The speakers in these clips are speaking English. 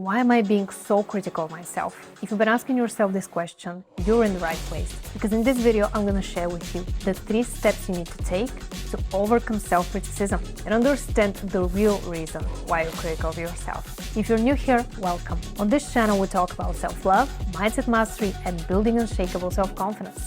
Why am I being so critical of myself? If you've been asking yourself this question, you're in the right place. Because in this video, I'm going to share with you the 3 steps you need to take to overcome self-criticism and understand the real reason why you're critical of yourself. If you're new here, welcome. On this channel, we talk about self-love, mindset mastery, and building unshakable self-confidence.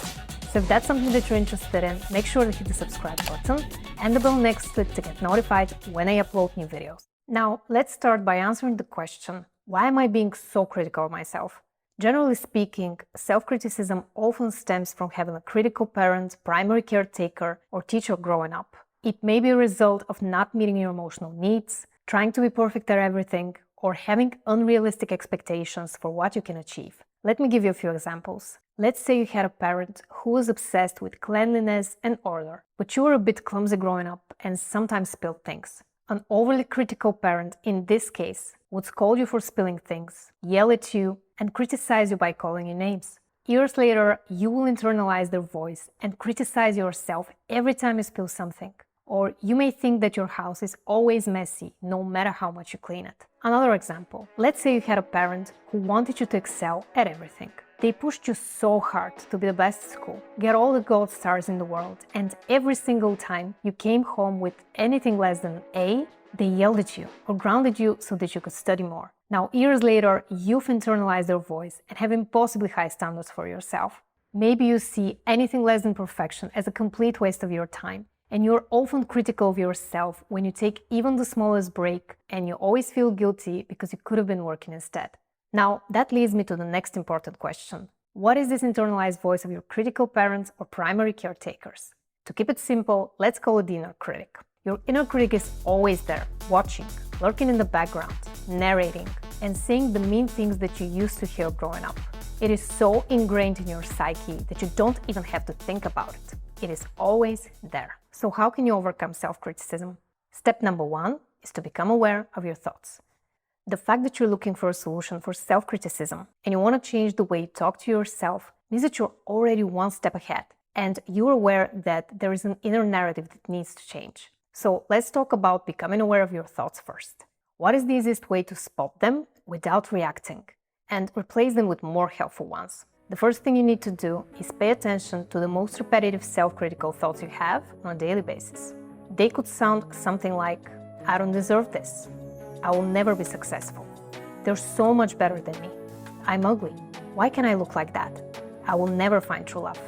So if that's something that you're interested in, make sure to hit the subscribe button and the bell next to it to get notified when I upload new videos. Now, let's start by answering the question, why am I being so critical of myself? Generally speaking, self-criticism often stems from having a critical parent, primary caretaker, or teacher growing up. It may be a result of not meeting your emotional needs, trying to be perfect at everything, or having unrealistic expectations for what you can achieve. Let me give you a few examples. Let's say you had a parent who was obsessed with cleanliness and order, but you were a bit clumsy growing up and sometimes spilled things. An overly critical parent, in this case, would scold you for spilling things, yell at you, and criticize you by calling you names. Years later, you will internalize their voice and criticize yourself every time you spill something. Or you may think that your house is always messy, no matter how much you clean it. Another example, let's say you had a parent who wanted you to excel at everything. They pushed you so hard to be the best at school, get all the gold stars in the world, and every single time you came home with anything less than an A, they yelled at you or grounded you so that you could study more. Now, years later, you've internalized their voice and have impossibly high standards for yourself. Maybe you see anything less than perfection as a complete waste of your time, and you're often critical of yourself when you take even the smallest break, and you always feel guilty because you could have been working instead. Now, that leads me to the next important question. What is this internalized voice of your critical parents or primary caretakers? To keep it simple, let's call it the inner critic. Your inner critic is always there, watching, lurking in the background, narrating, and saying the mean things that you used to hear growing up. It is so ingrained in your psyche that you don't even have to think about it. It is always there. So how can you overcome self-criticism? Step number 1 is to become aware of your thoughts. The fact that you're looking for a solution for self-criticism and you want to change the way you talk to yourself means that you're already one step ahead and you're aware that there is an inner narrative that needs to change. So let's talk about becoming aware of your thoughts first. What is the easiest way to spot them without reacting and replace them with more helpful ones? The first thing you need to do is pay attention to the most repetitive self-critical thoughts you have on a daily basis. They could sound something like, I don't deserve this. I will never be successful. They're so much better than me. I'm ugly. Why can't I look like that? I will never find true love,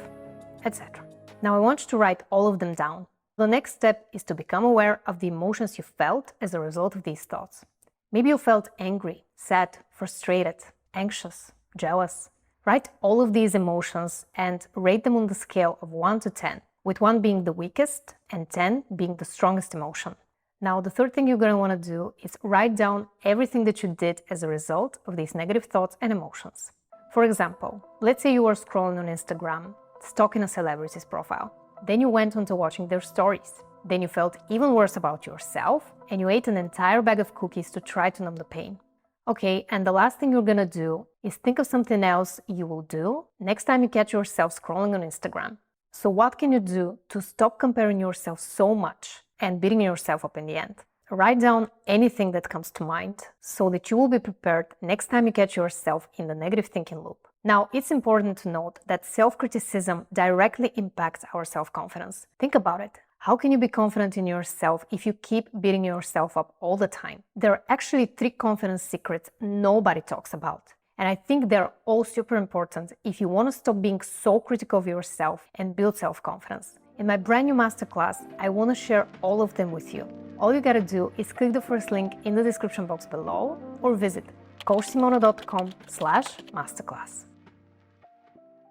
etc. Now I want you to write all of them down. The next step is to become aware of the emotions you felt as a result of these thoughts. Maybe you felt angry, sad, frustrated, anxious, jealous. Write all of these emotions and rate them on the scale of 1 to 10, with 1 being the weakest and 10 being the strongest emotion. Now, the third thing you're going to want to do is write down everything that you did as a result of these negative thoughts and emotions. For example, let's say you were scrolling on Instagram, stalking a celebrity's profile. Then you went on to watching their stories. Then you felt even worse about yourself and you ate an entire bag of cookies to try to numb the pain. Okay, and the last thing you're going to do is think of something else you will do next time you catch yourself scrolling on Instagram. So what can you do to stop comparing yourself so much and beating yourself up in the end? Write down anything that comes to mind so that you will be prepared next time you catch yourself in the negative thinking loop. Now, it's important to note that self-criticism directly impacts our self-confidence. Think about it. How can you be confident in yourself if you keep beating yourself up all the time? There are actually 3 confidence secrets nobody talks about. And I think they're all super important if you want to stop being so critical of yourself and build self-confidence. In my brand new masterclass, I want to share all of them with you. All you gotta do is click the first link in the description box below or visit coachsimona.com/masterclass.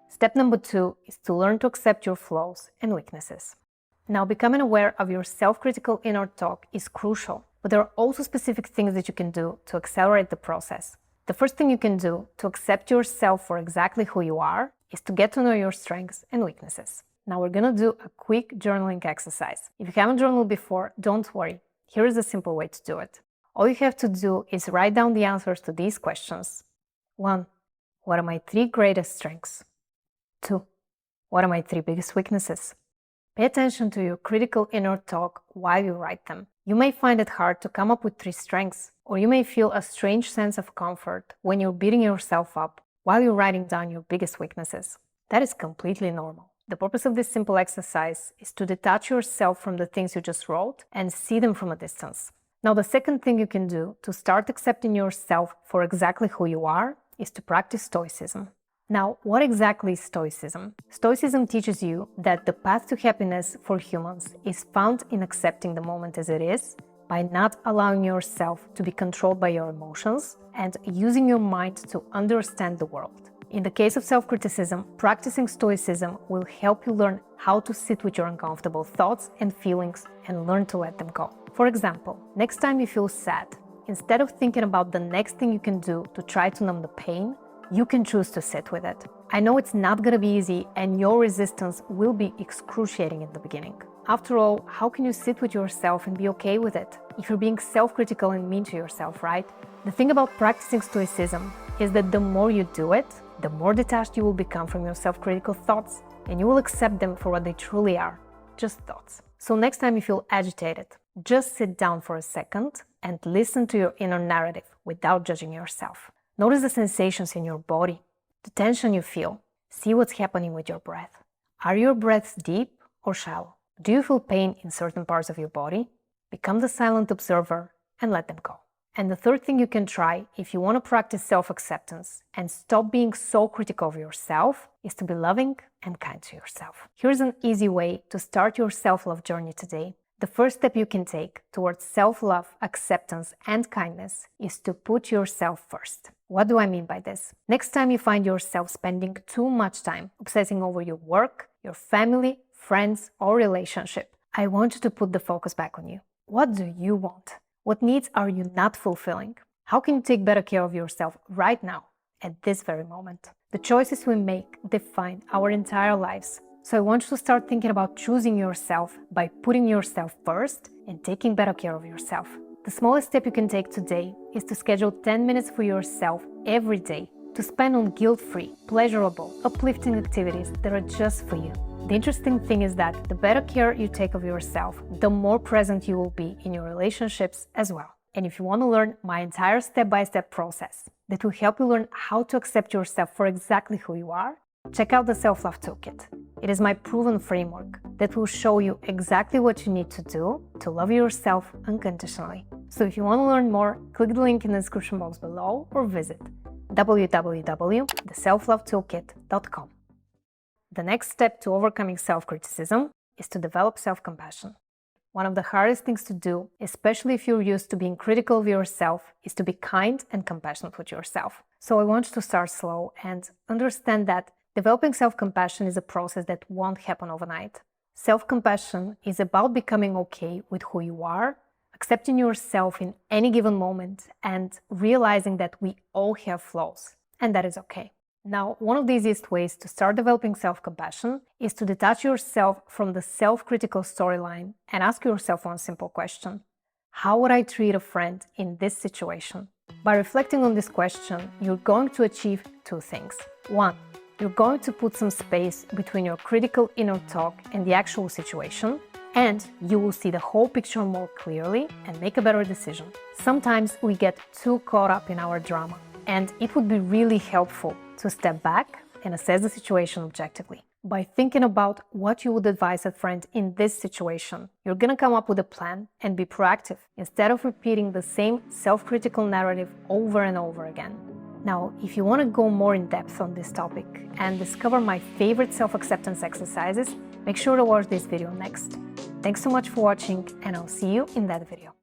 Step number 2 is to learn to accept your flaws and weaknesses. Now, becoming aware of your self-critical inner talk is crucial, but there are also specific things that you can do to accelerate the process. The first thing you can do to accept yourself for exactly who you are is to get to know your strengths and weaknesses. Now we're gonna do a quick journaling exercise. If you haven't journaled before, don't worry. Here is a simple way to do it. All you have to do is write down the answers to these questions. 1. What are my 3 greatest strengths? 2. What are my 3 biggest weaknesses? Pay attention to your critical inner talk while you write them. You may find it hard to come up with 3 strengths, or you may feel a strange sense of comfort when you're beating yourself up while you're writing down your biggest weaknesses. That is completely normal. The purpose of this simple exercise is to detach yourself from the things you just wrote and see them from a distance. Now, the second thing you can do to start accepting yourself for exactly who you are is to practice Stoicism. Now, what exactly is Stoicism? Stoicism teaches you that the path to happiness for humans is found in accepting the moment as it is, by not allowing yourself to be controlled by your emotions and using your mind to understand the world. In the case of self-criticism, practicing Stoicism will help you learn how to sit with your uncomfortable thoughts and feelings and learn to let them go. For example, next time you feel sad, instead of thinking about the next thing you can do to try to numb the pain, you can choose to sit with it. I know it's not gonna be easy and your resistance will be excruciating in the beginning. After all, how can you sit with yourself and be okay with it if you're being self-critical and mean to yourself, right? The thing about practicing Stoicism is that the more you do it, the more detached you will become from your self-critical thoughts, and you will accept them for what they truly are, just thoughts. So next time you feel agitated, just sit down for a second and listen to your inner narrative without judging yourself. Notice the sensations in your body, the tension you feel. See what's happening with your breath. Are your breaths deep or shallow? Do you feel pain in certain parts of your body? Become the silent observer and let them go. And the third thing you can try if you want to practice self-acceptance and stop being so critical of yourself is to be loving and kind to yourself. Here's an easy way to start your self-love journey today. The first step you can take towards self-love, acceptance, and kindness is to put yourself first. What do I mean by this? Next time you find yourself spending too much time obsessing over your work, your family, friends, or relationship, I want you to put the focus back on you. What do you want? What needs are you not fulfilling? How can you take better care of yourself right now, at this very moment? The choices we make define our entire lives. So I want you to start thinking about choosing yourself by putting yourself first and taking better care of yourself. The smallest step you can take today is to schedule 10 minutes for yourself every day to spend on guilt-free, pleasurable, uplifting activities that are just for you. The interesting thing is that the better care you take of yourself, the more present you will be in your relationships as well. And if you want to learn my entire step-by-step process that will help you learn how to accept yourself for exactly who you are, check out the Self-Love Toolkit. It is my proven framework that will show you exactly what you need to do to love yourself unconditionally. So if you want to learn more, click the link in the description box below or visit www.theselflovetoolkit.com. The next step to overcoming self-criticism is to develop self-compassion. One of the hardest things to do, especially if you're used to being critical of yourself, is to be kind and compassionate with yourself. So I want you to start slow and understand that developing self-compassion is a process that won't happen overnight. Self-compassion is about becoming okay with who you are, accepting yourself in any given moment, and realizing that we all have flaws, and that is okay. Now, one of the easiest ways to start developing self-compassion is to detach yourself from the self-critical storyline and ask yourself one simple question. How would I treat a friend in this situation? By reflecting on this question, you're going to achieve 2 things. 1, you're going to put some space between your critical inner talk and the actual situation, and you will see the whole picture more clearly and make a better decision. Sometimes we get too caught up in our drama, and it would be really helpful to step back and assess the situation objectively. By thinking about what you would advise a friend in this situation, you're gonna come up with a plan and be proactive instead of repeating the same self-critical narrative over and over again. Now, if you want to go more in depth on this topic and discover my favorite self-acceptance exercises, make sure to watch this video next. Thanks so much for watching, and I'll see you in that video.